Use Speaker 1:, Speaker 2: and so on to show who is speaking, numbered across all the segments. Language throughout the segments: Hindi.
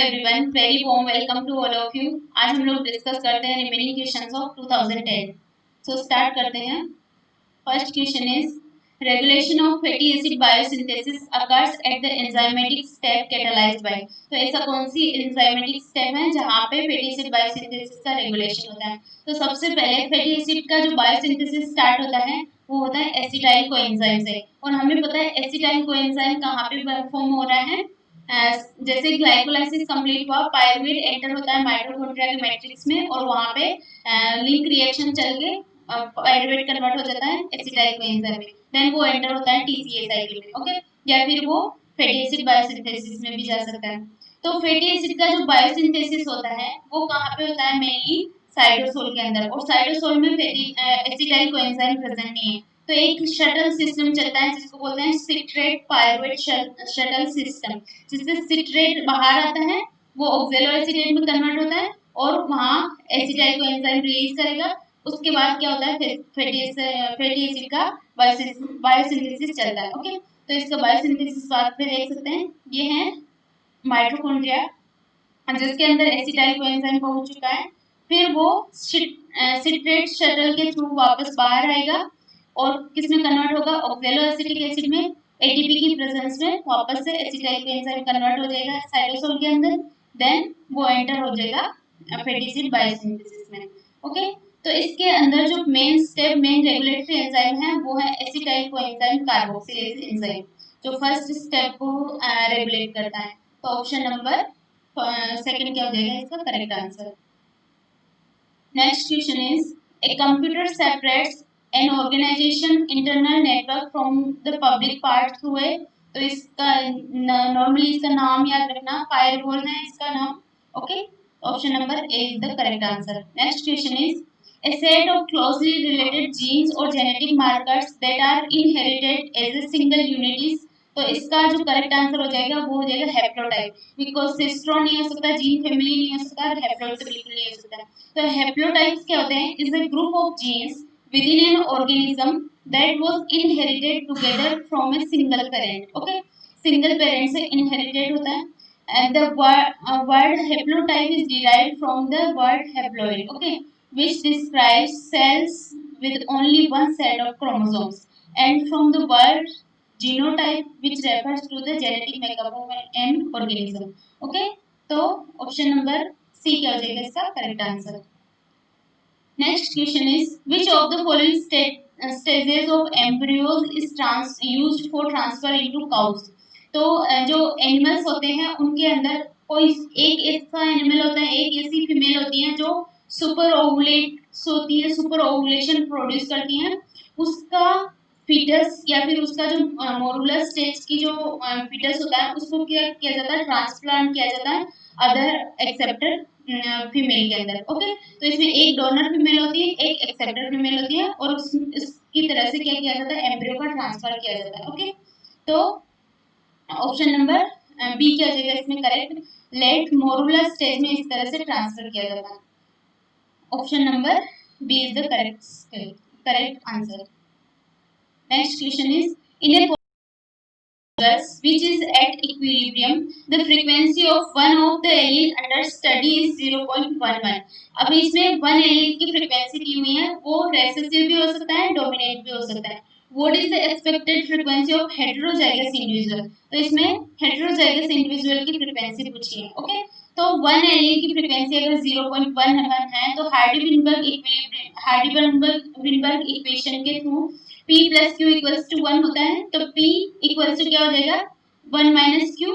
Speaker 1: Everyone, very warm welcome to all of you. आज हम लोग डिस्कस करते हैं remaining questions of 2010। So start करते हैं। First question is regulation of fatty acid biosynthesis occurs at the enzymatic step catalysed by. तो ऐसा कौन सी एंजाइमेटिक स्टेप है जहां पे फैटी एसिड बायोसिंथेसिस का रेगुलेशन होता है? तो सबसे पहले फैटी एसिड का जो बायोसिंथेसिस स्टार्ट होता है वो होता है एसिटाइल कोएंजाइम से। और हमें पता है एसिटाइल कोएंजाइम कहाँ पे परफॉर्म हो रहा है। जैसे ग्लाइकोलाइसिस कंप्लीट हुआ, पायरुवेट एंटर होता है माइटोकॉन्ड्रिया के मैट्रिक्स में और वहां पे लिंक रिएक्शन चल के पायरुवेट कन्वर्ट हो जाता है एसिटाइल कोएंजाइम में, देन वो एंटर होता है टीसीए साइकिल में। ओके, या फिर वो फैटी एसिड बायोसिंथेसिस में भी जा सकता है। तो फैटी एसिड का जो बायोसिंथेसिस होता है वो कहाँ पे होता है? मेनली साइटोसोल के अंदर, और साइटोसोल में एसिटाइल कोएंजाइम प्रेजेंट नहीं है। तो एक शटल सिस्टम चलता है जिसको बोलते हैं सिट्रेट पायरुवेट शटल सिस्टम, जिससे सिट्रेट बाहर आता है, वो ऑक्सैलो एसीटेट में कन्वर्ट होता है और वहाँ एसिटाइल कोएंजाइम रिलीज करेगा। उसके बाद क्या होता है? फैटी एसिड का बायोसिंथेसिस चलता है। ओके, तो इसका बायोसिंथेसिस बाद में देख सकते हैं। ये है माइटोकॉन्ड्रिया जिसके अंदर एसिटाइल कोएंजाइम पहुंच चुका है। फिर वो सिट्रेट शटल के थ्रू वापस बाहर आएगा और किसमें कन्वर्ट होगा? ऑक्सैलो एसिटिक एसिड में एटीपी की प्रेजेंस में वापस से एसिटाइल कोएंजाइम कन्वर्ट हो जाएगा साइटोसोल के अंदर, देन वो एंटर हो जाएगा फैटी एसिड बायोसिंथेसिस में। ओके, तो इसके अंदर जो main step, main regulatory enzyme है वो है एसिटाइल कोएंजाइम कार्बोक्सिलेज एंजाइम, जो फर्स्ट स्टेप को रेगुलेट करता है। तो ऑप्शन नंबर सेकंड क्या हो जाएगा इसका correct answer. Next question is a computer separates an organisation internal network from the public part through a. तो इसका नॉर्मली इसका नाम याद रखना, फायरवॉल है इसका नाम। Okay, option number A is the correct answer. Next question is a set of closely related genes or genetic markers that are inherited as a single unit is। तो इसका जो करेक्ट आंसर हो जाएगा वो हो जाएगा हैप्लोटाइप, बिकॉज सिस्ट्रो नहीं हो सकता, जीन फैमिली नहीं हो सकता, और हैप्लोइड तो बिल्कुल नहीं हो सकता। तो हैप्लोटाइप्स क्या होते हैं? Is a group of genes within an organism that was inherited together from a single parent. Okay, single parent से इनहेरिटेड होता है। And the word haplotype is derived from the word haploid, okay, which describes cells with only one set of chromosomes, and from the word genotype, which refers to the genetic makeup of an organism. Okay, तो ऑप्शन नंबर सी क्या हो जाएगा इसका correct answer. Next question is which of the following stages of embryos is used for transfer into cows। तो जो एनिमल्स होते हैं उनके अंदर कोई एक ऐसा एनिमल होता है, एक ऐसी फीमेल होती है जो सुपर ओवुलेट्स होती है, सुपर ओवुलेशन प्रोड्यूस करती हैं। उसका फीटस या फिर उसका जो मोरुलर स्टेज की जो फीटस होता है उसको क्या किया जाता है? ट्रांसप्लांट किया जाता है अदर एक्सेप्टर फीमेल के अंदर। ओके, तो इसमें एक डोनर फीमेल होती है, एक एक्सेप्टर फीमेल होती है, और इसकी तरह से क्या किया जाता है? एम्ब्रियो का ट्रांसफर किया जाता है। ओके, तो ऑप्शन नंबर बी क्या हो जाएगा इसमें करेक्ट? लेट मोरुलर स्टेज में इस तरह से ट्रांसफर किया जाता है। Option number B is the correct answer. Next question is in a which is at equilibrium, the frequency of one of the allele under study is 0.11। अभी इसमें वन एलील की फ्रीक्वेंसी दी हुई है, वो रेसेसिव भी हो सकता है, डोमिनेंट भी हो सकता है। What is the expected frequency of heterozygous individual? तो इसमें heterozygous individual की फ्रीक्वेंसी पूछी है। ओके, तो वन एलील की फ्रीक्वेंसी अगर 0.11 है तो हार्डी-विनबर्ग इक्वेशन के through P plus q equals to 1 होता है। तो P इक्वल्स टू क्या हो जाएगा? 1 माइनस क्यू।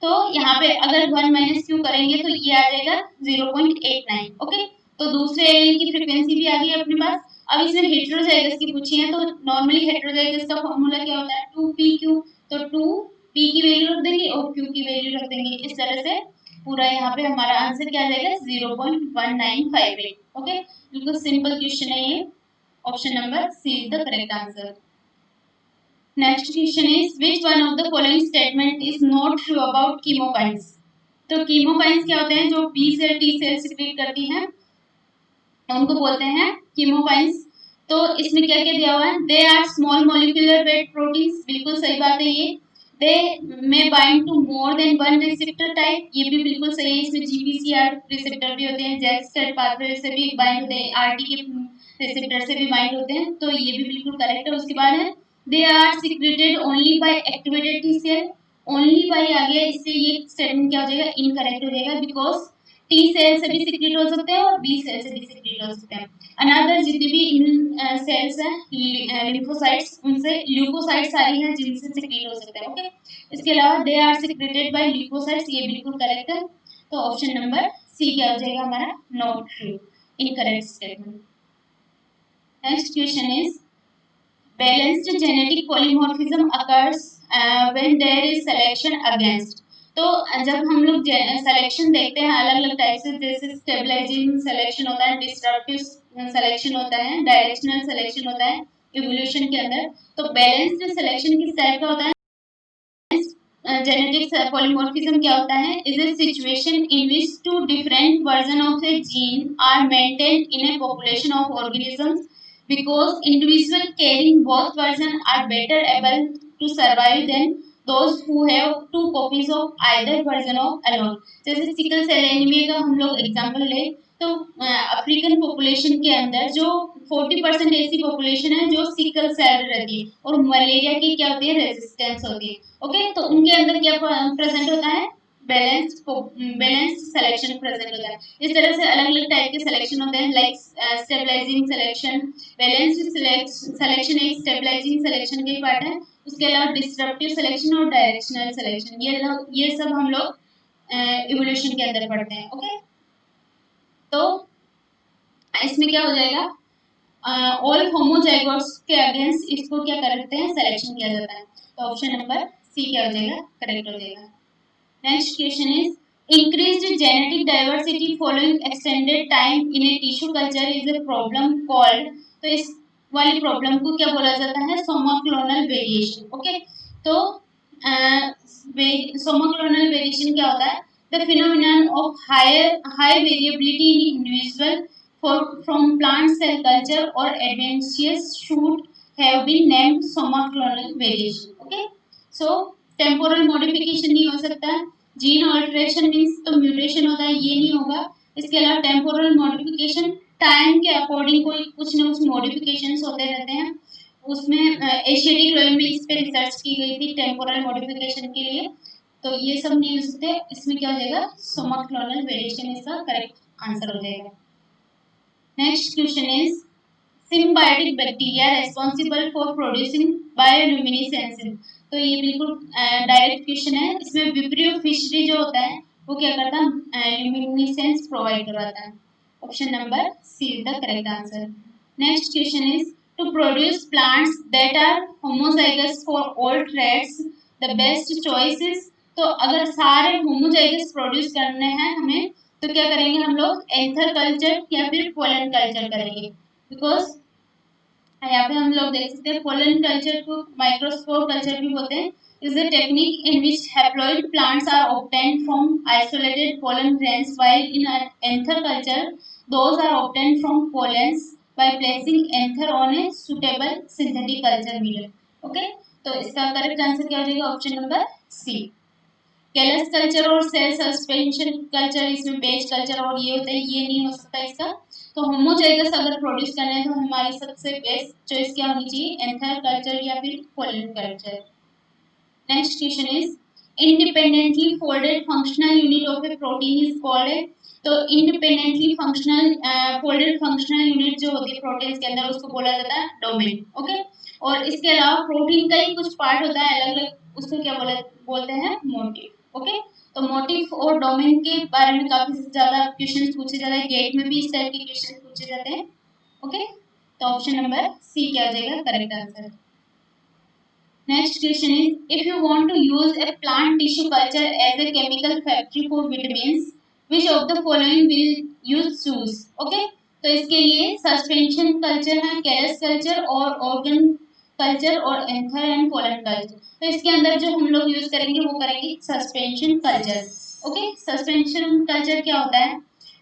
Speaker 1: तो यहाँ पे अगर 1 माइनस क्यू करेंगे तो ये आ जाएगा 0.89। ओके, तो दूसरे एलील की फ्रीक्वेंसी भी आ गई अपने पास। अब इसमें हेटेरोजाइगस की पूछी है, तो नॉर्मली हेटेरोजाइगस का फॉर्मूला क्या होता है? 2pq। तो 2p की वैल्यू रख देंगे और q की वैल्यू रख देंगे। इस तरह से पूरा यहाँ पे हमारा आंसर क्या आ जाएगा? 0.1958। ओके, बिल्कुल सिंपल क्वेश्चन है ये। Option number C is the correct answer. Next question is which one of the following statement is not true about chemokines। तो chemokines क्या होते हैं? जो B cell T cell secrete करती हैं उनको बोलते हैं chemokines। तो इसमें क्या क्या दिया हुआ है? They are small molecular weight proteins, बिल्कुल सही बात है ये। They may bind to more than one receptor type, ये भी बिल्कुल सही है। इसमें जीपीसीआर रिसेप्टर भी होते हैं, जेस्टेड पाथवे से भी बाइंड होते हैं, आरटी के रिसेप्टर से भी बाइंड होते हैं, तो ये भी बिल्कुल करेक्ट है। उसके बाद है they are secreted only by activated T cell, only by आ गया, इससे ये स्टेटमेंट क्या हो जाएगा, इनकरेक्ट हो जाएगा, बिकॉज टी सेल से भी सिक्रेट हो सकते हैं और बी सेल से भी सिक्रेट हो सकते हैं। अनदर जितने भी इम्यून सेल्स हैं लिम्फोसाइट्स, उनसे ल्यूकोसाइट्स सारी हैं जिनसे सिक्रेट हो सकते हैं। ओके, इसके अलावा they are secreted by leucocytes, ये बिल्कुल करेक्ट है। तो ऑप्शन नंबर सी क्या हो जाएगा हमारा, not true, incorrect statement. Next question is balanced genetic polymorphism occurs when there is selection against। तो जब हम लोग सिलेक्शन देखते हैं अलग अलग टाइप से, जैसे स्टेबलाइजिंग सिलेक्शन होता है, डिस्ट्रक्टिव सिलेक्शन होता है, डायरेक्शनल सिलेक्शन होता है इवोल्यूशन के अंदर, तो बैलेंस्ड सिलेक्शन किस टाइप का होता है, जेनेटिक पॉलीमॉर्फिज्म क्या होता है, is a situation in which two different version of a gene are maintained in a population of organisms because individuals carrying both versions are better able to survive than those who have two copies of either version of alone। जैसे सिकल सेल एनीमिया का हम लोग एग्जांपल ले, तो अफ्रीकन पॉपुलेशन के अंदर जो 40% ऐसी पॉपुलेशन है जो सिकल सेल रहती है और मलेरिया की क्या होती है, रेजिस्टेंस होती है। ओके, तो उनके अंदर क्या प्रेजेंट होता है, बैलेंस सिलेक्शन प्रेजेंट होता है। इस तरह से अलग अलग टाइप के सिलेक्शन होते हैं, like stabilising selection, balanced selection एक स्टेबलाइजिंग सिलेक्शन के पार्ट है। उसके अलावा डिस्ट्रप्टिव सिलेक्शन और डायरेक्शनल सिलेक्शन, ये सब हम लोग इवोल्यूशन के अंदर पढ़ते हैं। ओके, तो इसमें क्या हो जाएगा, ऑल होमोजाइगोट्स के अगेंस्ट इसको क्या करते हैं, सिलेक्शन किया जाता है। तो ऑप्शन नंबर सी क्या हो जाएगा, करेक्ट हो जाएगा। Next question is increased genetic diversity following extended time in a tissue culture is a problem called, तो इस वाली प्रॉब्लम को क्या बोला जाता है, सोमाक्लोनल वेरिएशन। ओके, तो सोमाक्लोनल वेरिएशन क्या होता है, the phenomenon of high variability in individual from plant cell culture or adventitious should have been named somaclonal variation। okay, so temporal modification नहीं हो सकता, जीन ऑल्टरेशन मींस तो म्यूटेशन होता है, ये नहीं होगा। इसके अलावा टेम्पोरल मॉडिफिकेशन टाइम के अकॉर्डिंग कोई कुछ न कुछ मॉडिफिकेशंस होते रहते हैं। उसमें एशियाटिक लोइन में इस पे रिसर्च की गई थी टेम्पोरल मॉडिफिकेशन के लिए, तो ये सब नहीं हो सकते। इसमें क्या हो जाएगा, सोमाक्लोनल वेरिएशन इसका करेक्ट आंसर हो जाएगा। Next question is symbiotic bacteria responsible for producing bioluminescence। तो ये बिल्कुल डायरेक्ट क्वेश्चन है। इसमें विब्रियो फिशरी जो होता है वो क्या करता है, ल्यूमिनेसेंस प्रोवाइड करवाता है। Option number C is the correct answer. Next question is to produce plants that are homozygous for all traits the best choices. तो अगर सारे होमोजाइगस प्रोड्यूस करने हैं हमें, तो क्या करेंगे हम लोग, एंथर कल्चर या फिर पोलन कल्चर करेंगे, बिकॉज यहाँ पे हम लोग देख सकते हैं पोलन कल्चर को माइक्रोस्पोर कल्चर भी बोलते हैं। Is the technique in which haploid plants are obtained from isolated pollen grains, while in anther culture those are obtained from pollens by placing anther on a suitable synthetic culture medium. Okay, तो इसका करेक्ट आंसर क्या हो जाएगा, option number C. Callus culture और सेल सस्पेंशन कल्चर, इसमें बेच कल्चर और ये होता है, ये नहीं हो सकता इसका। तो होमोजाइगस अगर प्रोड्यूस करना है तो हमारी सबसे बेस्ट चॉइस क्या होनी चाहिए, एंथर कल्चर या फिर pollen culture. Next question is independently folded functional unit of A protein is called है। तो independently functional folded functional unit जो होती है प्रोटीन्स के अंदर, उसको बोला जाता है डोमेन। ओके, और इसके अलावा प्रोटीन का ही कुछ पार्ट होता है अलग अलग, उसको क्या बोलते हैं, मोटिव। ओके, तो मोटिव और डोमेन के बारे में काफी ज्यादा क्वेश्चन पूछे जाते हैं, गेट में भी इस टाइप के क्वेश्चन पूछे जाते हैं। ओके, तो ऑप्शन नंबर सी क्या हो जाएगा, correct answer. Next question is if you want to use a plant tissue culture as a chemical factory for vitamins which of the following will you choose. Okay, तो इसके लिए सस्पेंशन कल्चर है, कैलस कल्चर और ऑर्गन कल्चर और एंथर एंड पोलन कल्चर। तो इसके अंदर जो हम लोग यूज करेंगे वो करेंगे suspension culture. Okay, suspension culture क्या होता है,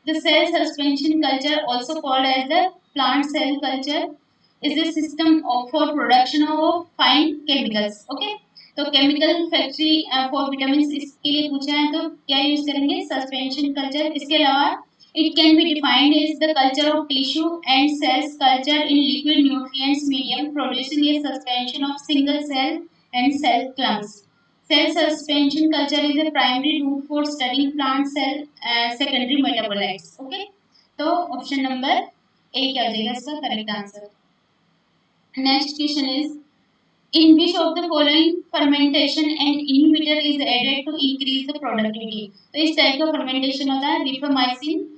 Speaker 1: the cell suspension culture also called as the plant cell culture is a system for production of fine chemicals। okay, तो केमिकल फैक्ट्री फॉर विटामिन इसके लिए पूछा है तो क्या यूज करेंगे, सस्पेंशन कल्चर। इसके अलावा it can be defined as the culture of tissue and cells culture in liquid nutrients medium producing a suspension of single cell and cell clumps. Cell suspension culture is a primary route for studying plant cell secondary metabolites. Okay, तो ऑप्शन नंबर ए क्या हो जाएगा इसका correct answer. Next question is in which of the following fermentation and inhibitor is added to increase the productivity। तो इस टाइप का fermentation होता है रिफामाइसिन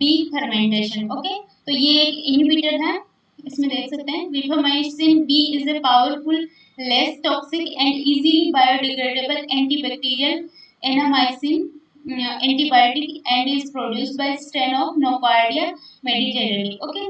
Speaker 1: बी fermentation। ओके, तो ये एक inhibitor है, इसमें देख सकते हैं rifamycin B is a powerful less toxic and easily biodegradable antibacterial enamycin antibiotic and is produced by strain of Nocardia mediterrani। Okay,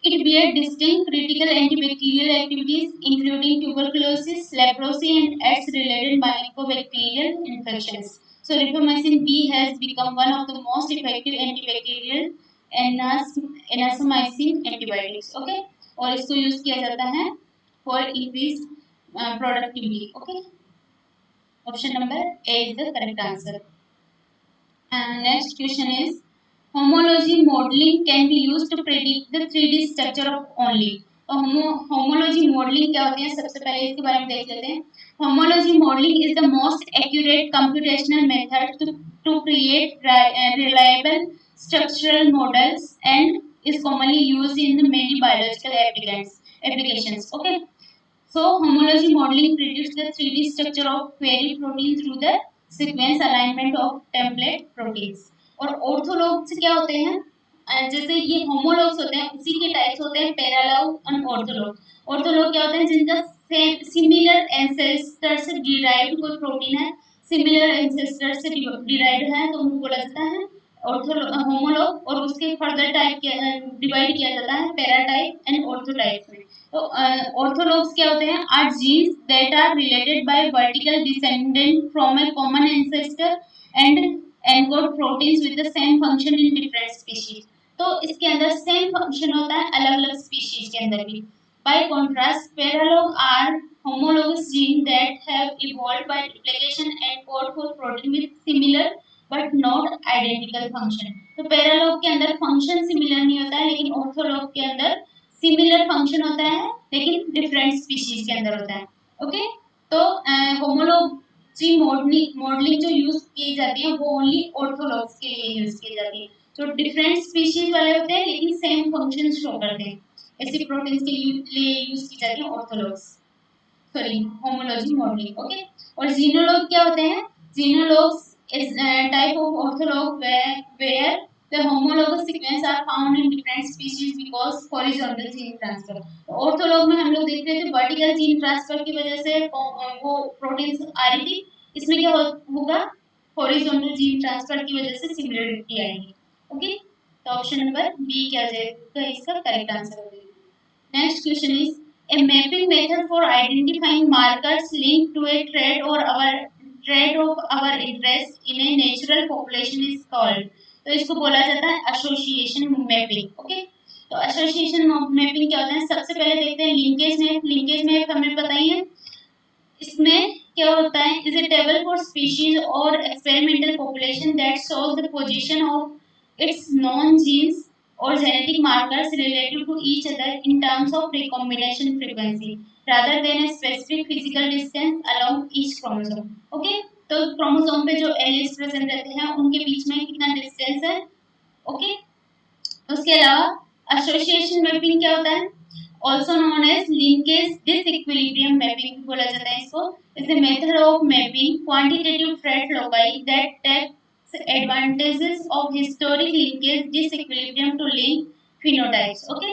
Speaker 1: it bears distinct critical antibacterial activities including tuberculosis, leprosy and its related mycobacterial infections. So rifamycin B has become one of the most effective antibacterial enasamycin antibiotics। Okay, और इसको यूज किया जाता है for increased productivity। Okay, option number A is the correct answer। And next question is homology modeling can be used to predict the 3D structure of only। तो homology modeling क्या होती है, सबसे पहले इसके बारे में देख लेते हैं। homology modeling is the most accurate computational method to create reliable structural models and is commonly used in many biological applications। Okay, so homology modeling predicts the 3D structure of query protein through the sequence alignment of template proteins। और ऑर्थोलॉग्स क्या होते हैं, जैसे ये होमोलॉग्स होते हैं उसी के टाइप्स होते हैं पैरालॉग और ऑर्थोलॉग। ऑर्थोलॉग क्या होते हैं, जिनका सिमिलर एंसेस्टर से डिराइव्ड कोई प्रोटीन है, सिमिलर एंसेस्टर से डिराइव्ड है तो उनको बोला जाता है होमोलॉग। और उसके फर्दर टाइप डिवाइड किया जाता है पैराटाइप एंड ऑर्थोटाइप में। तो ऑर्थोलॉग्स क्या होते हैं, are genes that are related by vertical descendant from a common ancestor and encode proteins with the same function in different species. तो इसके अंदर सेम फंक्शन होता है अलग अलग स्पीशीज के अंदर भी। By contrast paralog are homologous gene that have evolved by duplication and code for protein with similar but not identical function। तो पैरालॉग के अंदर फंक्शन सिमिलर नहीं होता है लेकिन ऑर्थोलॉग के अंदर सिमिलर फंक्शन होता है लेकिन डिफरेंट स्पीशीज के अंदर होता है। ओके, तो होमोलॉजी मॉडलिंग जो यूज की जाती है वो ओनली ऑर्थोलॉग्स के लिए यूज की जाती है। जो डिफरेंट स्पीशीज वाले होते हैं लेकिन सेम फंक्शन शो करते हैं, ऐसी प्रोटीन्स के लिए यूज की जाती है orthologs, sorry homology modelling. Okay, और जीनोलॉग क्या होते हैं, xenologs is type of ortholog where the homologous sequence are found in different species because horizontal gene transfer। तो ऑर्थोलॉग में हम लोग देख रहे थे वर्टिकल जीन ट्रांसफर की वजह से वो प्रोटीन्स आ रही थी, इसमें क्या होगा, हॉरिजॉन्टल जीन ट्रांसफर की वजह से सिमिलरिटी आएगी। ओके, तो ऑप्शन नंबर बी क्या जाएगा इसका करेक्ट आंसर होगा। Next question is a mapping method for identifying markers linked to a trait or our interest in a natural population is called। तो इसको बोला जाता है एसोसिएशन मैपिंग। ओके, तो एसोसिएशन मैपिंग क्या होता है, सबसे पहले देखते हैं लिंकेज मैप। लिंकेज मैप हमें पता ही है, इसमें क्या होता है, is a table for species और experimental population that shows the position of its known genes or genetic markers related to each other in terms of recombination frequency rather than a specific physical distance along each chromosome। Okay, तो क्रोमोसोम पे जो एलील्स प्रेजेंट रहते हैं उनके बीच में कितना डिस्टेंस है। ओके, उसके अलावा एसोसिएशन मैपिंग क्या होता है, also known as linkage disequilibrium mapping बोला जाता है इसको। is a method of mapping quantitative trait loci that takes advantages of historic linkage disequilibrium to link phenotypes। okay,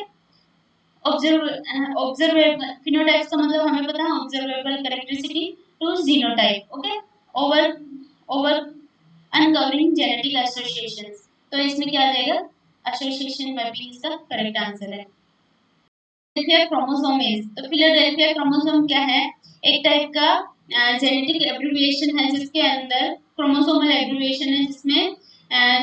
Speaker 1: observable phenotypes का मतलब हमें पता है observable characteristic to genotype। okay, over uncovering genetic associations। तो इसमें क्या आ जाएगा, एसोसिएशन मैपिंग इसका करेक्ट आंसर है। फिलाडेल्फिया क्रोमोसोम इज, तो फिलाडेल्फिया क्रोमोसोम क्या है, एक टाइप का जेनेटिक एब्रिविएशन है जिसके अंदर क्रोमोसोमल एब्रिविएशन है जिसमें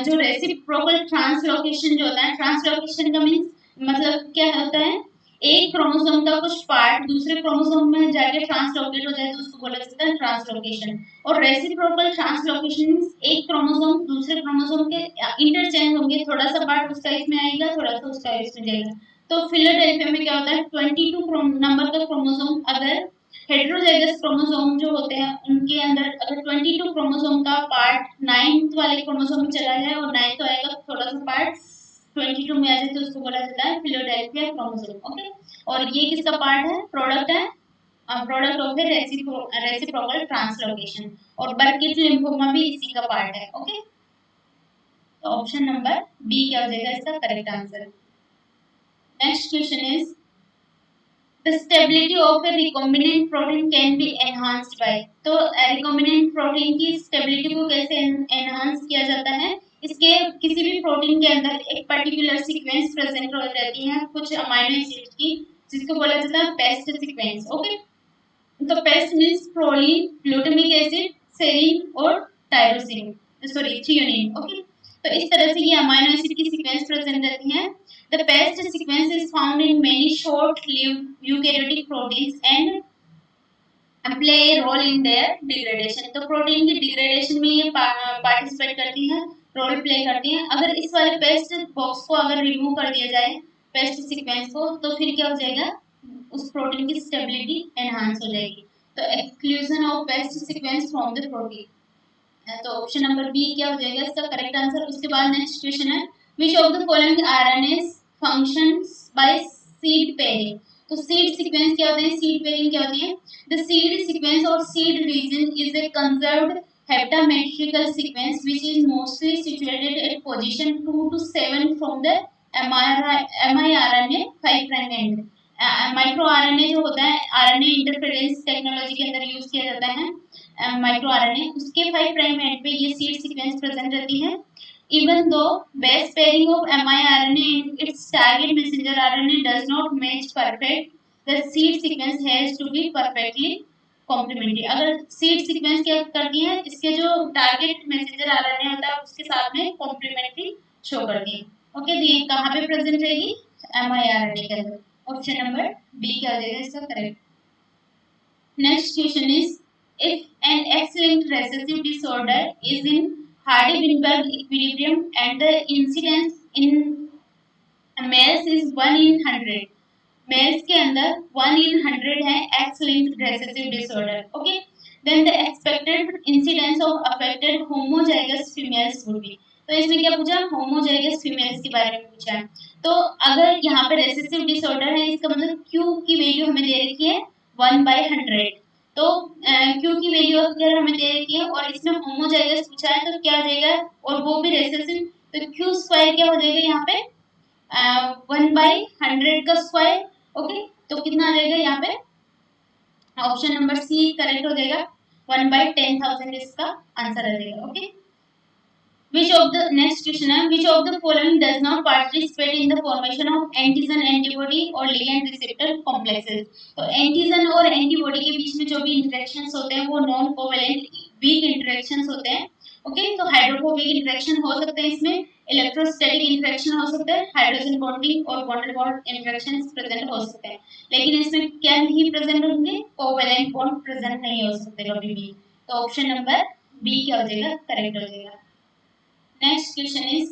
Speaker 1: जो रेसिप्रोकल ट्रांसलोकेशन जो होता है, ट्रांसलोकेशन का मींस मतलब क्या होता है एक क्रोमोसोम का कुछ पार्ट दूसरे क्रोमोसोम में जाके ट्रांसलोकेट हो जाए तो उसको बोला जाता है ट्रांसलोकेशन। और रेसिप्रोकल ट्रांसलोकेशन मींस एक क्रोमोसोम दूसरे क्रोमोसोम के इंटरचेंज होंगे, थोड़ा सा पार्ट उसका इसमें आएगा, थोड़ा सा उसका इसमें जाएगा। तो फिलाडेल्फिया में क्या होता है, 22 नंबर का क्रोमोसोम, अगर हेटेरोजाइगस क्रोमोसोम जो होते हैं उनके अंदर अगर 22 क्रोमोसोम का पार्ट 9th वाले क्रोमोसोम में चला जाए और 9th आएगा थोड़ा सा पार्ट 22 में आ जाए तो उसको बोला जाता है फिलाडेल्फिया क्रोमोसोम। ओके, और ये किसका पार्ट है, प्रोडक्ट है, प्रोडक्ट ऑफ रेसिप्रोकल ट्रांसलोकेशन। और बर्किट लिम्फोमा भी इसी का पार्ट है। ओके, तो ऑप्शन नंबर बी क्या हो जाएगा इसका correct answer. Next question is the stability of a recombinant protein can be enhanced by। तो recombinant protein की stability को कैसे enhance किया जाता है, इसके किसी भी प्रोटीन के अंदर एक पर्टिकुलर सीक्वेंस प्रेजेंट हो रहती है कुछ अमाइनो एसिड्स की, जिसको बोला जाता है पेस्ट सीक्वेंस। ओके, तो paste means proline, glutamic acid, serine और टायरोसिन, सॉरी थ्रियोनिन। ओके, तो इस तरह से ये अमाइनो एसिड की सीक्वेंस प्रेजेंट रहती है। The pest sequence is found in many short-lived eukaryotic proteins and play a role in their degradation। तो प्रोटीन की डिग्रेडेशन में ये पार्टिसिपेट करती हैं, रोल प्ले करती हैं। अगर इस वाले पेस्ट बॉक्स को अगर रिमूव कर दिया जाए पेस्ट सीक्वेंस को, तो फिर क्या हो जाएगा, उस प्रोटीन की स्टेबिलिटी एनहांस हो जाएगी। तो exclusion of paste sequence from the protein, तो ऑप्शन नंबर बी क्या हो जाएगा इसका करेक्ट आंसर। उसके बाद नेक्स्ट क्वेश्चन है which of the following RNAs functions by seed pairing. तो सीड सीक्वेंस क्या होते हैं, सीड पेयरिंग क्या होती है, द सीड सीक्वेंस और seed region is a conserved heptametrical sequence which is mostly situated at position 2 to 7 from the miRNA 5' end। Micro RNA जो होता है आरएनए इंटरफेरेंस टेक्नोलॉजी के अंदर यूज किया जाता है माइक्रो आरएनए, उसके 5' एंड पे ये सीड सीक्वेंस प्रेजेंट रहती है। Even though base pairing of miRNA and its target messenger RNA does not match perfect, the seed sequence has to be perfectly complementary। अगर सीड सीक्वेंस क्या करती है, इसके जो टारगेट मैसेंजर आरएनए होता है उसके साथ में कॉम्प्लीमेंट्री शो करती है। ओके, तो ये कहाँ पे प्रेजेंट रहेगी, miRNA के अंदर। ऑप्शन नंबर बी क्या हो जाएगा इसका correct. Next question is if an X-linked recessive disorder is in Hardy-Weinberg equilibrium and the incidence in males is 1 in 100, males के अंदर 1 in 100 है X linked recessive disorder. Okay, then the expected incidence of affected homozygous females would be. तो इसमें क्या पूछा, होमोजाइगस फीमेल्स के बारे में पूछा है। तो अगर यहाँ पे रेसेसिव डिसऑर्डर है इसका मतलब क्यू की वैल्यू हमें दे रखी है 1/100। तो क्यू की वैल्यू अगर हमें दे रखी है और इसमें होमोजाइगस पूछा है तो क्या हो जाएगा, और वो भी रेसेसिव, तो क्यू स्क्वायर क्या हो जाएगा यहाँ पे 1/100 का स्क्वायर। ओके, तो कितना आ जाएगा यहाँ पे, ऑप्शन नंबर सी करेक्ट हो जाएगा, 1/10,000 इसका आंसर आ जाएगा। Okay, which of the next question है which of the following does not participate in the formation of antigen antibody or ligand receptor complexes। तो एंटीजन और एंटीबॉडी के बीच में जो भी इंटरेक्शंस होते हैं वो नॉन कोवेलेंट वीक इंटरेक्शंस होते हैं। ओके, तो हाइड्रोफोबिक इंटरेक्शन हो सकते हैं, इसमें इलेक्ट्रोस्टैटिक इंटरेक्शन हो सकता है, हाइड्रोजन बॉन्डिंग और बॉन्ड बॉन्ड इंटरेक्शंस प्रेजेंट हो सकते हैं, लेकिन इसमें क्या नहीं प्रेजेंट होंगे, कोवेलेंट बॉन्ड प्रेजेंट नहीं हो सकते कभी भी। तो ऑप्शन नंबर बी क्या हो जाएगा करेक्ट हो जाएगा। Next question is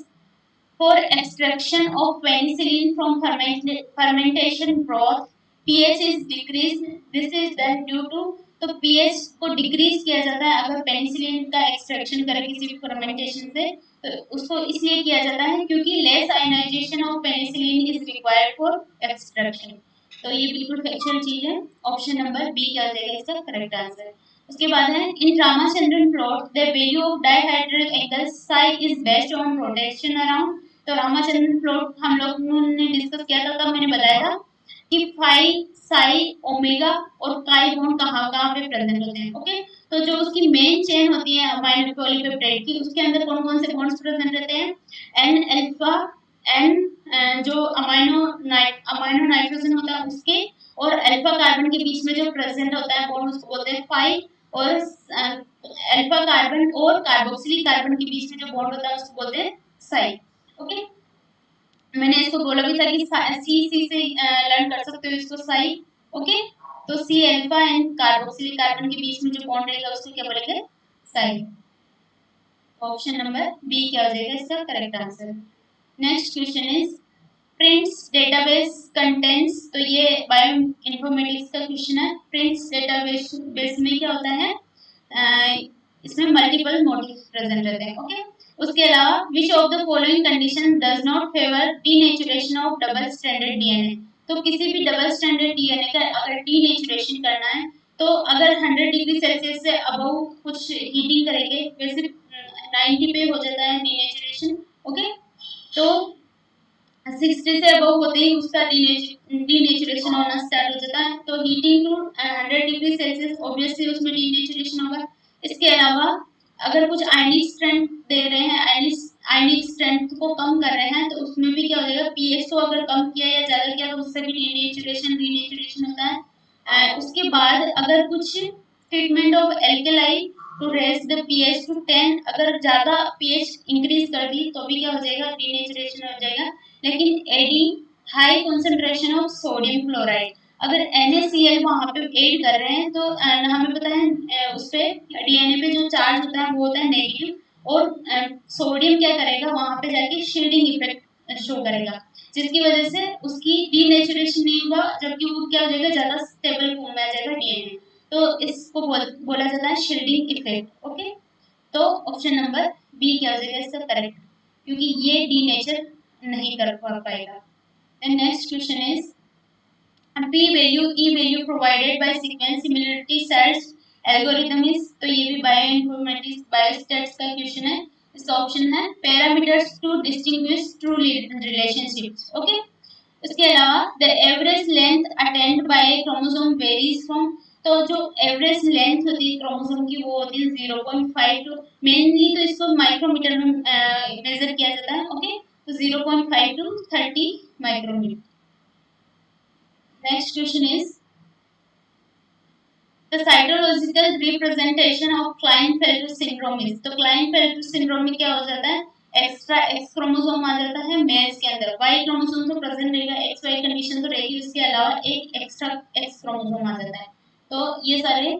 Speaker 1: for extraction of penicillin from fermentation broth, pH is decreased. This is done due to, तो pH को डिक्रीज किया जाता है अगर पेनिसिलिन का एक्सट्रैक्शन करें किसी भी फर्मेंटेशन से, तो उसको इसलिए किया जाता है क्योंकि less ionisation of penicillin is required for extraction. तो ये बिल्कुल फैक्चुअल चीज है, ऑप्शन नंबर बी क्या हो जाएगा इसका करेक्ट आंसर। उसके बाद है in Ramachandran plot the value of dihedral angle psi is based on rotation around. तो रामाचंद्रन प्लॉट हम लोग ने डिस्कस किया था, तब मैंने बताया था कि फाई साई ओमेगा और काई बॉन्ड कहाँ कहाँ पे प्रेजेंट होते हैं। ओके, तो जो उसकी मेन चेन होती है अमाइनो पॉलीपेप्टाइड की, उसके अंदर कौन कौन से बॉन्ड्स प्रेजेंट रहते हैं, एन अल्फा, एन जो अमाइनो नाइट्रोजन होता है उसके और अल्फा कार्बन के बीच में जो प्रेजेंट होता है बॉन्ड उसको बोलते हैं फाई, और अल्फा कार्बन और कार्बोक्सिलिक कार्बन के बीच में जो बॉन्ड होता है उसको बोलते हैं साई। ओके, मैंने इसको बोला भी था कि सी से लर्न कर सकते हो इसको साई। ओके, तो C alpha and carboxylic carbon के बीच में जो बॉन्ड रहेगा उसको क्या बोलेंगे, साई। ऑप्शन नंबर बी क्या हो जाएगा इसका correct answer. Next question is prints database contents, तो ये बायो इन्फॉर्मेटिक्स का क्वेश्चन है। प्रिंट्स डेटाबेस बेस में क्या होता है, इसमें मल्टीपल मोटिव प्रेजेंट रहते हैं। ओके, उसके अलावा विच of the following condition does not favour denaturation of double stranded DNA, तो किसी भी डबल स्ट्रैंडेड डीएनए का अगर डीनेचुरेशन करना है तो अगर 100 डिग्री सेल्सियस से अबव कुछ हीटिंग करेंगे, वैसे 90 पे हो जाता है डीनेचुरेशन। ओके, तो 60 से अबव होते ही उसका डीनेचुरेशन होना स्टार्ट हो जाता है। तो heating to 100 degree Celsius obviously उसमें डीनेचुरेशन होगा। इसके अलावा अगर कुछ आयनिक स्ट्रेंथ दे रहे हैं, आयनिक स्ट्रेंथ को कम कर रहे हैं, तो उसमें भी क्या हो जाएगा, पीएच को अगर कम किया या ज्यादा किया तो उससे भी डीनेचुरेशन होता है। उसके बाद अगर कुछ treatment of alkali to raise the pH to 10, अगर ज्यादा पीएच इंक्रीज कर दी तो भी क्या हो जाएगा, डीनेचुरेशन हो जाएगा। लेकिन adding high concentration of sodium chloride, अगर NaCl वहां पे ऐड कर रहे हैं तो हमें पता है उस पे डीएनए पे जो चार्ज होता है वो होता है नेगेटिव, और सोडियम क्या करेगा वहां पे जाके शील्डिंग इफेक्ट शो करेगा, जिसकी वजह से उसकी डीनेचुरेशन नहीं होगा, जबकि वो क्या हो जाएगा, ज्यादा स्टेबल फॉर्म में आ जाएगा डीएनए। तो इसको बोला जाता है शील्डिंग इफेक्ट। ओके, तो ऑप्शन नंबर बी क्या हो जाएगा इसका करेक्ट, क्योंकि ये डीनेचर नहीं कर पाएगा। And next question is p value e value provided by sequence similarity search algorithm is, तो ये भी बायो इन्फॉर्मेटिक्स बायोस्टैट्स का क्वेश्चन है। इसका ऑप्शन है parameters to distinguish true relationships. Okay, इसके अलावा the average length attained by chromosome varies from, तो जो एवरेज लेंथ होती है क्रोमोसोम की वो होती है 0.5 टू, मेनली तो इसको माइक्रोमीटर में मेजर किया जाता है। ओके, तो 0.5 to 30 micrometre. Next question is the cytological representation of Klinefelter syndrome is, तो Klinefelter syndrome में क्या हो जाता है, एक्स्ट्रा एक्स क्रोमोसोम आ जाता है मेल्स के अंदर, वाई क्रोमोसोम तो प्रेजेंट रहेगा, एक्स वाई कंडीशन तो रहेगी, उसके अलावा एक एक्स्ट्रा एक्स क्रोमोसोम आ जाता है। तो ये सारे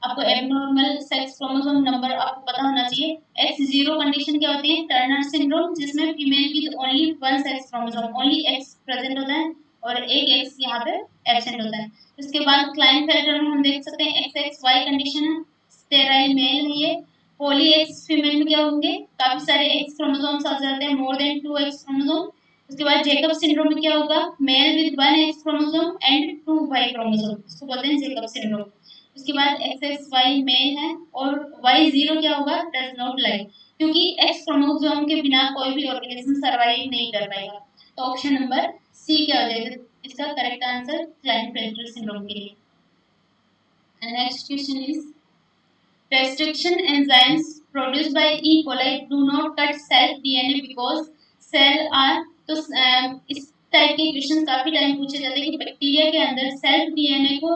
Speaker 1: आपको एबनॉर्मल सेक्स क्रोमोसोम नंबर आपको पता होना चाहिए। X0 कंडीशन क्या होती है, टर्नर सिंड्रोम, जिसमें फीमेल की only one sex chromosome, only x present होता है और एक एक्स यहाँ पे एब्सेंट होता है। उसके बाद क्लाइनफेल्टर में हम देख सकते हैं XXY कंडीशन है, स्टेराइल मेल है ये। पॉली एक्स फीमेल में क्या होंगे, काफी सारे एक्स क्रोमोसोम्स आ जाते हैं, मोर देन 2 एक्स क्रोमोसोम। उसके बाद जेकब सिंड्रोम में क्या होगा, male with 1 X chromosome and 2 Y chromosome, इसको बोलते हैं जेकब सिंड्रोम। उसके बाद XXY मेल है और Y0 क्या होगा, डज नॉट लाइक, क्योंकि एक्स क्रोमोसोम के बिना कोई भी ऑर्गेनिज्म सर्वाइव नहीं कर पाएगा। तो ऑप्शन नंबर सी क्या हो जाएगा इसका करेक्ट आंसर क्लाइनफेल्टर सिंड्रोम के लिए। Next question is restriction enzymes produced by E. coli do not cut cell DNA because cell are, तो इस टाइप के क्वेश्चन काफी टाइम पूछे जाते हैं कि बैक्टीरिया के अंदर सेल्फ डीएनए को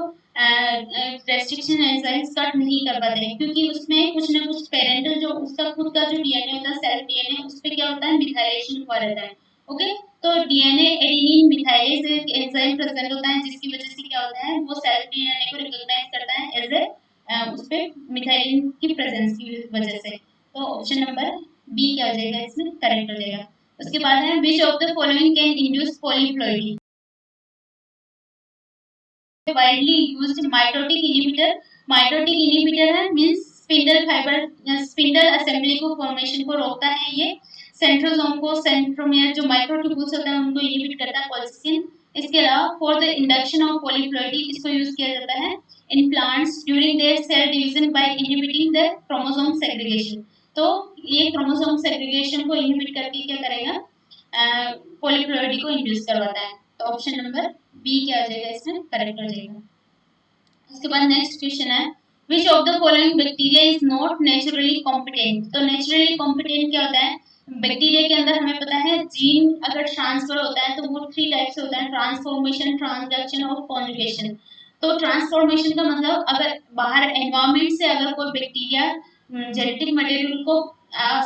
Speaker 1: रेस्ट्रिक्शन एंजाइम्स कट नहीं कर पाते हैं, क्योंकि उसमें कुछ ना कुछ पेरेंटल जो उसका खुद का जो डीएनए होता है सेल्फ डीएनए, उस पर क्या होता है, मिथाइलेशन हुआ रहता है। ओके, तो डीएनए एडेनिन मिथाइलेज एक एंजाइम प्रेजेंट होता है, जिसकी वजह से क्या होता है, वो सेल्फ डीएनए को रिकॉग्नाइज करता है एज ए उस पे मिथाइलिन की प्रेजेंस की वजह से। तो ऑप्शन नंबर बी क्या हो जाएगा इसमें करेक्ट हो जाएगा। उसके बाद है which of the following can induce polyploidy, widely used mitotic inhibitor है, means spindle fibre spindle assembly को फॉर्मेशन को रोकता है ये। सेंट्रोसोम को सेंट्रोमियर जो माइक्रोट्यूब्यूल्स होते हैं उनको इनहिबिट करता है कोल्चिसिन। इसके अलावा for the induction of polyploidy इसको यूज किया जाता है in plants during their cell division by inhibiting the chromosome segregation. तो ये क्रोमोसोम सेग्रीगेशन को इनहिबिट करके क्या करेगा, पॉलीप्लॉइडी को इंड्यूस करवाता है। तो ऑप्शन नंबर बी क्या हो जाएगा इसमें करेक्ट हो जाएगा। उसके बाद नेक्स्ट क्वेश्चन है which of the following bacteria is not naturally competent, तो नेचुरली कॉम्पिटेंट क्या होता है, बैक्टीरिया के अंदर हमें पता है जीन अगर ट्रांसफर होता है तो वो 3 टाइप से होता है, ट्रांसफॉर्मेशन, ट्रांसडक्शन और कॉन्जुगेशन। तो ट्रांसफॉर्मेशन का मतलब अगर बाहर एनवायरमेंट से अगर कोई बैक्टीरिया जेनेटिक मटेरियल को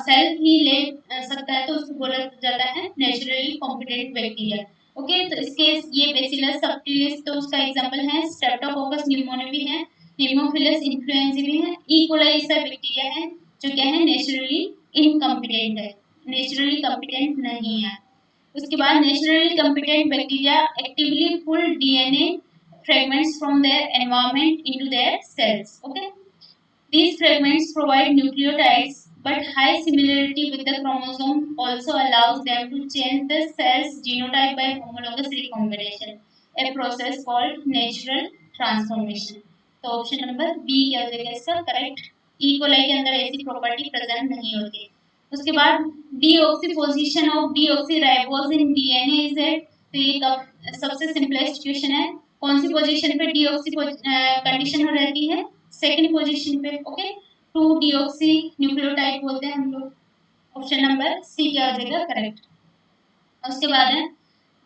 Speaker 1: सेल्फ ही ले सकता है तो उसको बोला जाता है नेचुरली कॉम्पिटेंट बैक्टीरिया। ओके, तो इसके ये बेसिलस सबटिलिस तो उसका एग्जांपल है, स्ट्रेप्टोकोकस न्यूमोनिया भी है, हेमोफिलस इन्फ्लुएंजा भी है, ई कोलाई ऐसा बैक्टीरिया है जो क्या है नेचुरली इनकॉम्पिटेंट है, नेचुरली कॉम्पिटेंट नहीं है। उसके बाद naturally competent bacteria actively pull DNA fragments from their environment into their cells. Okay, these fragments provide nucleotides, but high similarity with the chromosome also allows them to change the cell's genotype by homologous recombination, a process called natural transformation. तो ऑप्शन नंबर बी क्या हो जाएगा इसका करेक्ट। ई कोलाई के अंदर ऐसी प्रॉपर्टी प्रेजेंट नहीं होती। उसके बाद deoxy position of deoxyribose in DNA is at, तो ये सबसे सिंपलेस्ट क्वेश्चन है, कौन सी पोजीशन पे डीऑक्सी कंडीशन रहती है, सेकंड पोजीशन पे। ओके, 2 डीऑक्सी न्यूक्लियोटाइड बोलते हैं हम लोग। ऑप्शन नंबर सी क्या हो जाएगा करेक्ट। उसके बाद है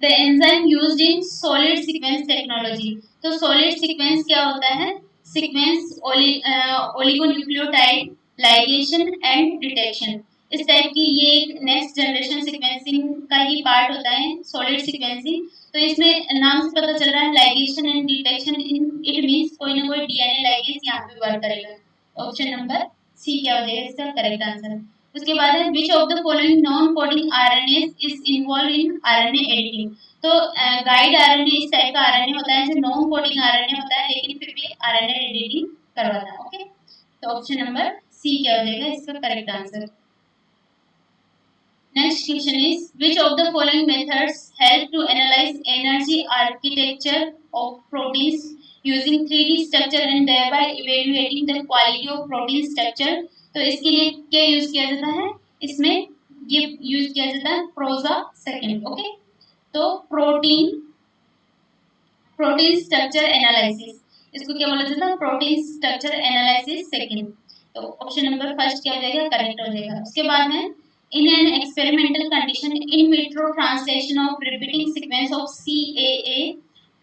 Speaker 1: the enzyme used in solid sequence technology, तो सॉलिड सीक्वेंस क्या होता है, sequence oligonucleotide ligation and detection, इस टाइप की ये एक नेक्स्ट जनरेशन सीक्वेंसिंग का ही पार्ट होता है सॉलिड सीक्वेंसिंग। तो इसमें नाम से पता चल रहा है ligation and detection, it means कोई ना कोई डीएनए लाइगेज यहाँ पे वर्क करेगा। ऑप्शन नंबर सी क्या हो जाएगा इसका करेक्ट आंसर। उसके बाद है which of the following non coding RNS is involve in RNA editing, तो गाइड आरएनए इस टाइप का आरएनए होता है जो नॉन कोडिंग आरएनए होता है लेकिन फिर भी आरएनए एडिटिंग करवाता है। ओके, तो ऑप्शन नंबर सी क्या हो जाएगा इसका correct answer. Next question is which of the following methods help to analyze energy architecture of proteins using 3D structure and thereby evaluating the quality of protein structure, तो इसके लिए क्या यूज किया जाता है, इसमें ये यूज किया जाता है प्रोजा सेकंड। ओके, तो प्रोटीन स्ट्रक्चर एनालिसिस, इसको क्या बोला जाता है प्रोटीन स्ट्रक्चर एनालिसिस सेकंड, तो ऑप्शन नंबर फर्स्ट क्या हो जाएगा करेक्ट हो जाएगा। उसके बाद है in an experimental condition in vitro translation of repeating sequence of CAA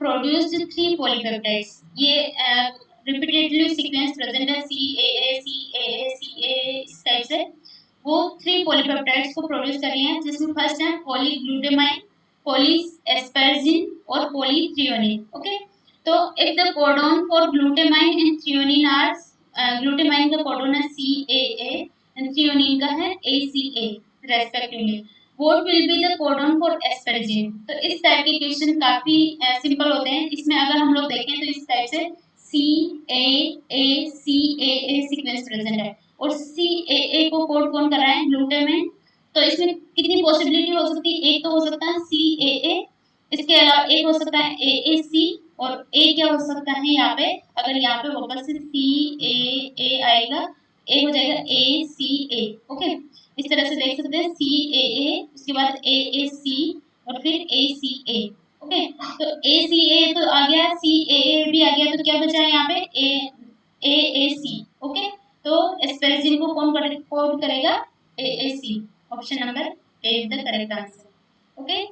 Speaker 1: produced 3 polypeptides, ये repeatedly sequence present है CAA CAA CAA इस टाइप से, वो 3 polypeptides को प्रोड्यूस कर रही हैं जिसमें फर्स्ट है polyglutamic, polyasparagine और polythreonine। ओके, तो if the codon for glutamine and threonine are glutamine का codon है CAA and threonine का है ACA respectively, what will be the codon for asparagine, तो इस टाइप के क्वेश्चन काफी सिंपल होते हैं। इसमें अगर हम लोग देखें तो इस टाइप से CAA CAA सीक्वेंस प्रेजेंट है और CAA को कोड कौन कर रहा है ग्लूटामाइन, तो इसमें कितनी पॉसिबिलिटी हो सकती है, एक तो हो सकता है CAA, इसके अलावा एक हो सकता है AAC और एक क्या हो सकता है यहाँ पे, अगर यहाँ पे वापस से CAA आएगा एक हो जाएगा ACA। ओके, इस तरह से देख सकते हैं CAA उसके बाद AAC और फिर ACA। ओके, तो ACA तो आ गया, CAA भी आ गया, तो क्या बचा है यहाँ पे AAC। ओके, तो एस्पेरेजिन को कौन कोड करेगा AAC, option number A is the correct answer. Okay,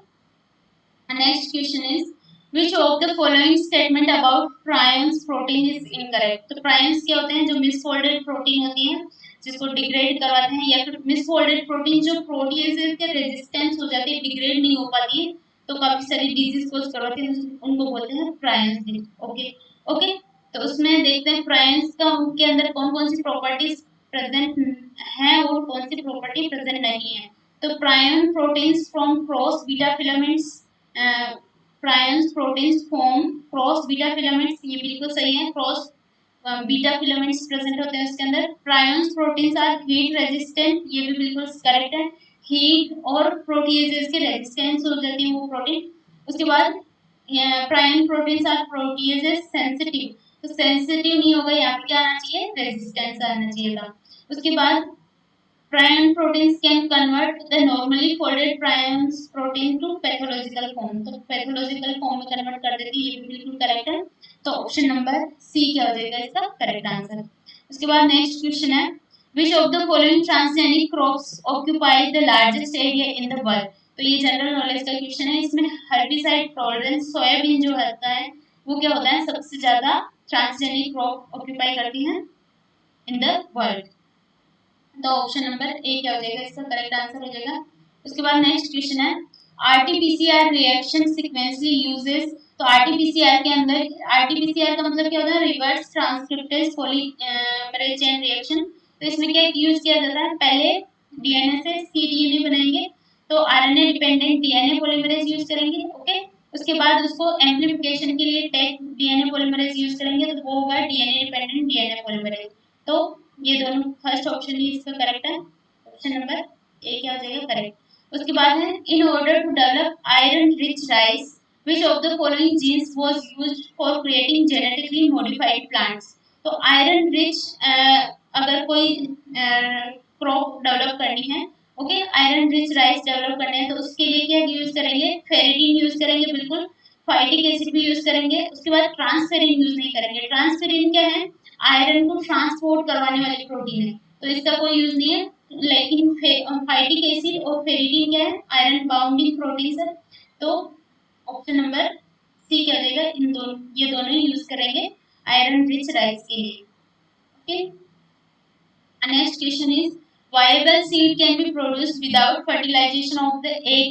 Speaker 1: next question is which of the following statement about prions protein is incorrect, तो prions क्या होते हैं जो misfolded protein होती है जिसको डिग्रेड करवाते हैं, या फिर misfolded protein जो प्रोटीएजेस के रेजिस्टेंस हो जाती है डिग्रेड नहीं हो पाती है तो काफी सारी डिजीज कोज करवाते हैं, उनको बोलते हैं prions। ओके ओके, तो उसमें देखते हैं prions का के अंदर कौन कौन सी प्रॉपर्टीज प्रेजेंट है और कौन सी प्रॉपर्टी प्रेजेंट नहीं है। तो prion proteins from cross beta filaments prions proteins form cross beta filaments, ये बिल्कुल सही है, क्रॉस बीटा फिलामेंट्स प्रेजेंट होते हैं उसके अंदर। Prions proteins are heat resistant, ये भी बिल्कुल करेक्ट है, हीट और प्रोटीएजेस के रेजिस्टेंस हो जाती है वो प्रोटीन। उसके बाद प्रायन प्रोटीन्स आर प्रोटीएजेस सेंसिटिव, तो सेंसिटिव नहीं होगा, यहाँ पे क्या आना चाहिए रेजिस्टेंस आना चाहिए था। उसके बाद prion proteins can convert the normally folded prion protein to pathological form, तो pathological form में कन्वर्ट कर देती है, ये भी बिल्कुल करेक्ट है, तो ऑप्शन नंबर सी क्या हो जाएगा इसका करेक्ट आंसर। उसके बाद नेक्स्ट क्वेश्चन है which of the following transgenic crops occupy the largest area in the world, तो ये जनरल नॉलेज का क्वेश्चन है। इसमें हर्बिसाइड टॉलरेंस सोयाबीन जो होता है वो क्या होता है सबसे ज्यादा ट्रांसजेनिक क्रॉप ऑक्यूपाई करती है इन द वर्ल्ड। तो ऑप्शन नंबर ए क्या हो जाएगा, इसका करेक्ट आंसर हो जाएगा। उसके बाद नेक्स्ट क्वेश्चन है आरटीपीसीआर रिएक्शन सीक्वेंसली यूजेस। तो आरटीपीसीआर के अंदर, आरटीपीसीआर का मतलब क्या होता है, reverse transcriptase polymerase chain reaction. तो इसमें क्या यूज किया जाता है, पहले डीएनए से सीडीएनए बनाएंगे, तो RNA dependent DNA polymerase use करेंगे। ओके, उसके बाद उसको एम्प्लीफिकेशन के लिए टेक डीएनए पॉलीमरेज यूज करेंगे, तो वो होगा डीएनए डिपेंडेंट डीएनए पॉलीमरेज। तो ये दोनों फर्स्ट ऑप्शन ही इसका करेक्ट है, ऑप्शन नंबर ए क्या हो जाएगा करेक्ट। उसके बाद है in order to develop iron rich rice which of the following genes was used for creating genetically modified plants। तो आयरन रिच अगर कोई क्रॉप डेवलप करनी है, okay, iron rich rice develop करने हैं, तो उसके लिए क्या यूज करेंगे, फेरिटीन यूज करेंगे बिल्कुल, फाइटिक एसिड भी यूज करेंगे। उसके बाद ट्रांसफेरिन यूज नहीं करेंगे। ट्रांसफेरिन क्या है, आयरन को ट्रांसपोर्ट करवाने वाली प्रोटीन है, तो इसका कोई यूज नहीं है। लेकिन फाइटिक एसिड और फेरिटीन क्या है, आयरन बाउंडिंग प्रोटीन है। तो ऑप्शन नंबर सी क्या रहेगा, इन दोनों, ये दोनों यूज करेंगे आयरन रिच राइस के लिए। Okay, next question is viable seed can be produced without fertilization of the egg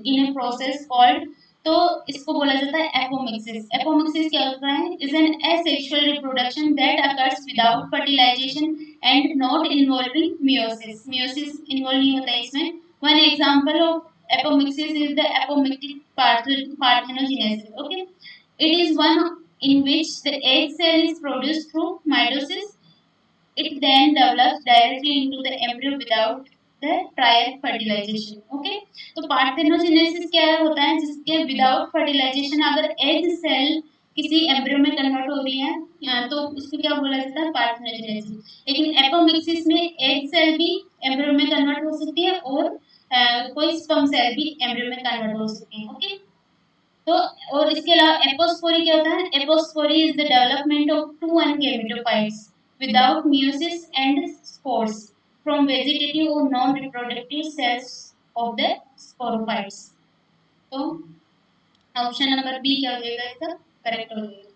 Speaker 1: in a process called। तो इसको बोला जाता है एपोमिक्सिस। एपोमिक्सिस क्या होता है, is an asexual reproduction that occurs without fertilization and not involving meiosis। meiosis involve नहीं होता है इसमें। one example of apomixis is the apomictic parthenogenesis। okay, it is one in which the egg cell is produced through mitosis। it then develops directly into the embryo without the prior fertilization। okay, तो पार्थेनोजेनेसिस क्या होता है, जिसके विदाउट फर्टिलाइजेशन अगर एग सेल किसी एम्ब्रियो में कन्वर्ट हो रही है, तो उसको क्या बोला जाता है, पार्थेनोजेनेसिस। लेकिन एपोमिक्सिस में एग सेल भी एम्ब्रियो में कन्वर्ट हो सकती है और कोई स्पर्म सेल भी एम्ब्रियो में कन्वर्ट हो सकती है। ओके, तो और इसके अलावा एपोस्पोरी क्या होता है, apospory is the development of two an gametophytes without meiosis and spores from vegetative or non-reproductive cells of the sporophytes। तो ऑप्शन नंबर बी क्या हो जाएगा, इसका करेक्ट हो जाएगा।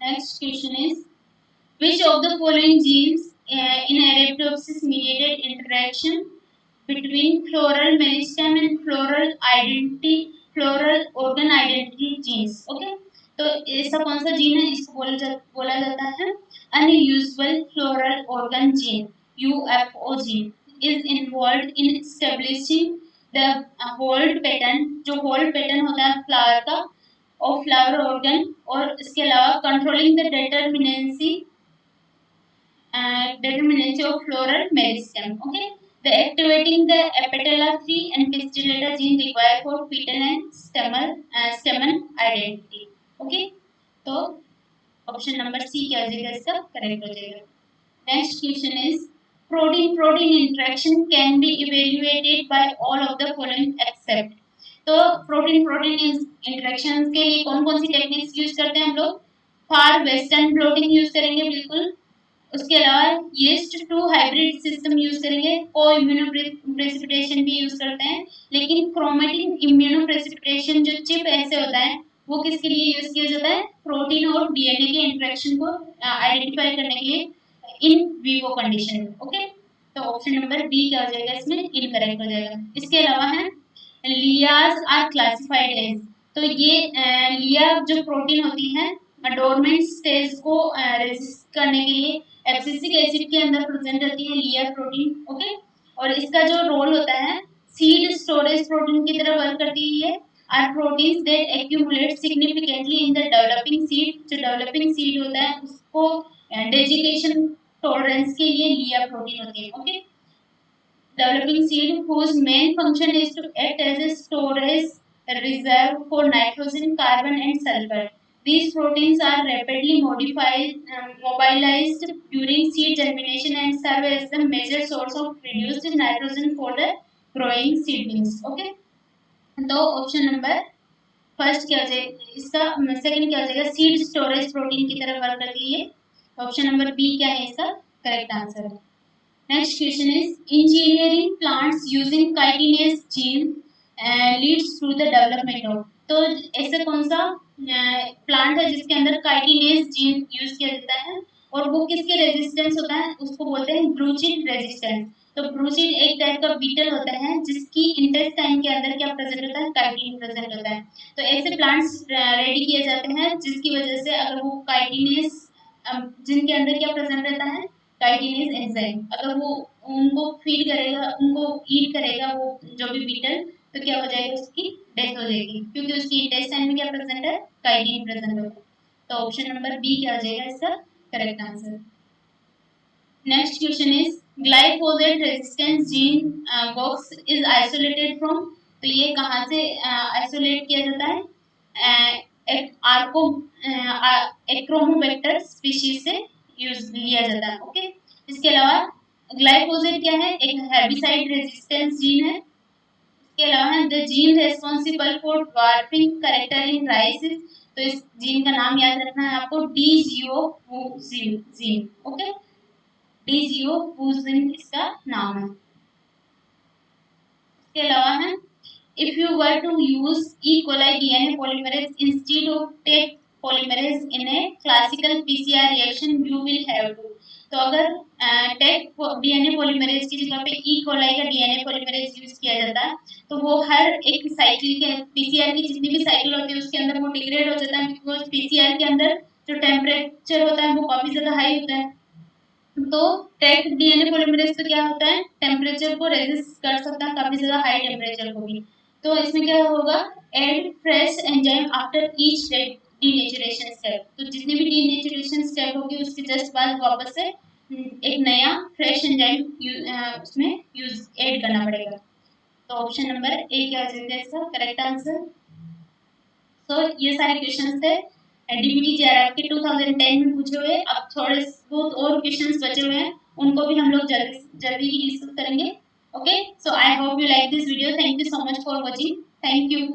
Speaker 1: Next question is which of the following genes in Arabidopsis mediated interaction between floral meristem and floral organ identity genes। okay, तो ऐसा कौन सा जीन है, इसको बोला जाता है unusual floral organ gene UFO gene is involved in establishing the hold pattern। जो hold pattern होता है फ्लावर का और फ्लावर ऑर्गन, और इसके अलावा controlling the determinacy of floral meristem। okay, the activating the apetella 3 and pistillata gene required for petal and stamen identity। okay, तो ऑप्शन नंबर सी क्या हो जाएगा, इसका करेक्ट हो जाएगा। Next question is protein protein interaction can be evaluated by all of the following except. तो प्रोटीन प्रोटीन इंटरेक्शन के लिए कौन कौन सी टेक्निक्स यूज करते हैं हम लोग, फार वेस्टर्न ब्लोटिंग यूज करेंगे बिल्कुल, उसके अलावा yeast two hybrid system use करेंगे, को इम्यूनो प्रेसिपिटेशन भी यूज करते हैं। लेकिन क्रोमेटिन इम्यूनो प्रेसिपिटेशन जो चिप ऐसे होता है, वो किसके लिए यूज किया जाता है, प्रोटीन और डीएनए के इंटरेक्शन को आइडेंटिफाई करने के लिए इन वीवो कंडीशन में। ओके, तो ऑप्शन नंबर बी क्या हो जाएगा, इसमें इनकरेक्ट हो जाएगा। इसके अलावा है लियाज आर क्लासिफाइड एज। तो ये लिया जो प्रोटीन होती है डोरमेंट स्टेज को रेजिस्ट करने के लिए एब्सिसिक एसिड के अंदर प्रेजेंट रहती है लिया प्रोटीन। ओके, और इसका जो रोल होता है सीड स्टोरेज प्रोटीन की तरह वर्क करती है। Are proteins that accumulate significantly in the developing seed. जो डेवलपिंग सीड होता है उसको डेजिकेशन टॉलरेंस के लिए लिया प्रोटीन होती है। Okay, developing seed whose main function is to act as a storage reserve for nitrogen, carbon and sulfur। These proteins are rapidly mobilized during seed germination and serve as the major source of reduced nitrogen for the growing seedlings। okay, तो ऑप्शन नंबर फर्स्ट क्या हो जाएगा, इसका सेकंड क्या हो जाएगा, सीड स्टोरेज प्रोटीन की तरह वर्क करती है। ऑप्शन नंबर बी क्या है, इसका करेक्ट आंसर है। Next question is engineering plants using chitinase gene leads to the development of। तो ऐसा कौन सा प्लांट है जिसके अंदर chitinase gene यूज किया जाता है, और वो किसके रेजिस्टेंस होता है, उसको बोलते हैं ब्रूचिड रेजिस्टेंस। तो ब्रूचिड एक टाइप का बीटल होता है जिसकी इंटेस्टाइन के अंदर क्या प्रेजेंट होता है, काइटिन प्रेजेंट होता है। तो ऐसे प्लांट्स रेडी किए जाते हैं जिसकी वजह से अगर वो काइटिनेस, जिनके अंदर क्या प्रेजेंट रहता है, काइटिनेस एंजाइम, अगर वो उनको फीड करेगा, उनको ईट करेगा वो जो भी बीटल, तो क्या हो जाएगा, उसकी डेथ हो जाएगी, क्योंकि उसकी इंटेस्टाइन में क्या प्रेजेंट है, काइटिन प्रेजेंट होगा। तो ऑप्शन नंबर बी क्या हो जाएगा इसका correct answer. Next question is glyphosate resistance gene box is isolated from. तो ये कहाँ से आइसोलेट किया जाता है, एक आर्को एक्रोमोबैक्टर स्पीशीज से यूज लिया जाता है। ओके, इसके अलावा ग्लाइफोसेट क्या है, एक हेर्बिसाइड रेजिस्टेंस जीन है। इसके अलावा the gene responsible for dwarfing character in rice, तो इस जीन का नाम याद रखना है आपको, डीजियोफुजीन जीन। ओके, डीजियोफुजीन इसका नाम है। इसके अलावा है if you were to use E. coli DNA polymerase instead of Taq polymerase in a classical PCR reaction, you will have to। तो अगर टेक डीएनए पॉलीमरेज की जगह पे ई कोलाई का डीएनए पॉलीमरेज यूज किया जाता है, तो वो हर एक साइकिल के पीसीआर की जितनी भी साइकिल होती है उसके अंदर वो डिग्रेड हो जाता है, बिकॉज पीसीआर के अंदर जो टेम्परेचर होता है वो काफी ज्यादा हाई होता है। तो टेक डीएनए पॉलीमरेज तो क्या होता है, टेम्परेचर को रेजिस्ट कर सकता है, काफी ज्यादा हाई टेम्परेचर को भी। तो इसमें क्या होगा, add fresh enzyme after each denaturation step. तो जितनी भी डीनेचुरेशन स्टेप होगी उसके जस्ट बाद वापस से एक नया फ्रेश एंजाइम उसमें यूज ऐड करना पड़ेगा। तो ऑप्शन नंबर ए क्या हो जाएगा इसका करेक्ट आंसर। तो ये सारे क्वेश्चंस थे डीबीटी जेआरएफ के 2010 में पूछे हुए। अब थोड़े बहुत और क्वेश्चंस बचे हुए हैं, उनको भी हम लोग जल्दी जल्दी ही डिस्कस करेंगे। Okay, so I hope you like this video. Thank you so much for watching. Thank you.